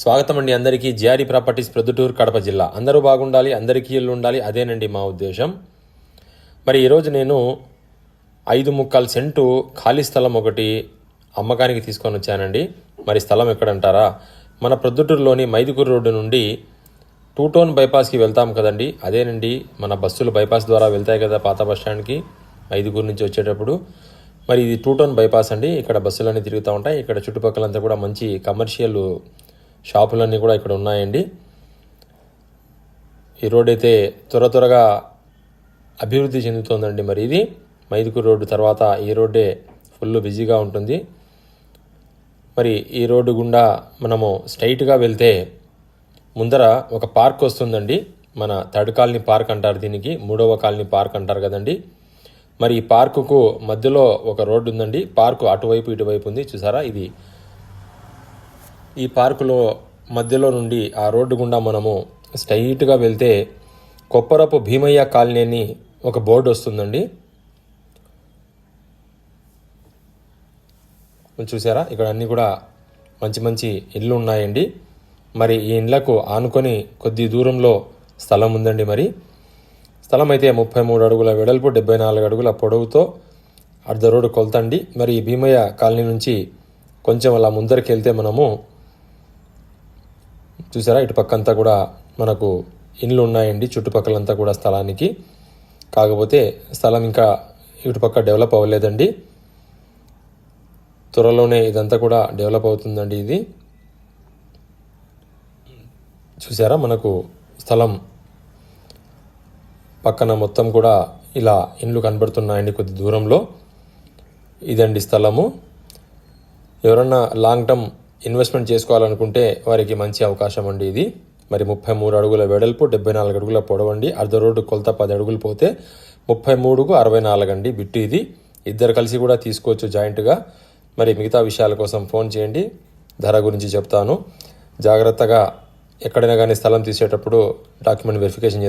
స్వాగతం అండి అందరికీ. జిఆర్ఈ ప్రాపర్టీస్ ప్రొద్దుటూరు కడప జిల్లా. అందరూ బాగుండాలి, అందరికీ ఇల్లు ఉండాలి, అదేనండి మా ఉద్దేశం. మరి ఈరోజు నేను 5.25 సెంటు ఖాళీ స్థలం ఒకటి అమ్మకానికి తీసుకొని వచ్చానండి. మరి స్థలం ఎక్కడంటారా, మన ప్రొద్దుటూరులోని మైదుకూరు రోడ్డు నుండి 2 టౌన్ బైపాస్కి వెళ్తాం కదండి, అదేనండి మన బస్సులు బైపాస్ ద్వారా వెళ్తాయి కదా పాత బస్ స్టాండ్కి మైదుకూరు నుంచి వచ్చేటప్పుడు. మరి ఇది 2 టౌన్ బైపాస్ అండి. ఇక్కడ బస్సులన్నీ తిరుగుతూ ఉంటాయి. ఇక్కడ చుట్టుపక్కలంతా కూడా మంచి కమర్షియల్ షాపులన్నీ కూడా ఇక్కడ ఉన్నాయండి. ఈ రోడ్ అయితే త్వరగా అభివృద్ధి చెందుతోందండి. మరి ఇది మైదుకూరు రోడ్డు తర్వాత ఈ రోడ్డే ఫుల్ బిజీగా ఉంటుంది. మరి ఈ రోడ్డు గుండా మనము స్ట్రైట్గా వెళ్తే ముందర ఒక పార్క్ వస్తుందండి. మన థర్డ్ కాలనీ పార్క్ అంటారు దీనికి, 3వ కాలనీ పార్క్ అంటారు కదండి. మరి ఈ పార్కుకు మధ్యలో ఒక రోడ్డు ఉందండి. పార్కు అటువైపు ఇటువైపు ఉంది, చూసారా. ఇది ఈ పార్కులో మధ్యలో నుండి ఆ రోడ్డు గుండా మనము స్ట్రైట్గా వెళ్తే కొప్పరపు భీమయ్య కాలనీ అని ఒక బోర్డు వస్తుందండి. చూసారా, ఇక్కడ అన్నీ కూడా మంచి మంచి ఇళ్ళు ఉన్నాయండి. మరి ఈ ఇళ్లకు ఆనుకొని కొద్ది దూరంలో స్థలం ఉందండి. మరి స్థలం అయితే 33 అడుగుల వెడల్పు, 74 అడుగుల పొడవుతో అర్ధ రోడ్డు కొలతండి. మరి ఈ భీమయ్య కాలనీ నుంచి కొంచెం అలా ముందరికి వెళ్తే మనము చూసారా, ఇటు పక్కంతా కూడా మనకు ఇండ్లు ఉన్నాయండి చుట్టుపక్కలంతా కూడా స్థలానికి. కాకపోతే స్థలం ఇంకా ఇటుపక్క డెవలప్ అవ్వలేదండి. త్వరలోనే ఇదంతా కూడా డెవలప్ అవుతుందండి. ఇది చూసారా, మనకు స్థలం పక్కన మొత్తం కూడా ఇలా ఇండ్లు కనబడుతున్నాయండి కొద్ది దూరంలో. ఇదండి స్థలము. ఎవరన్నా లాంగ్ టర్మ్ ఇన్వెస్ట్మెంట్ చేసుకోవాలనుకుంటే వారికి మంచి అవకాశం అండి ఇది. మరి 33 అడుగుల వెడల్పు, 74 అడుగుల పొడవండి. అర్ధ రోడ్డు కొలత 10 అడుగులు పోతే 33కు 64 అండి బిట్టు ఇది. ఇద్దరు కలిసి కూడా తీసుకోవచ్చు జాయింట్గా. మరి మిగతా విషయాల కోసం ఫోన్ చేయండి, ధర గురించి చెప్తాను. జాగ్రత్తగా ఎక్కడైనా కానీ స్థలం తీసేటప్పుడు డాక్యుమెంట్ వెరిఫికేషన్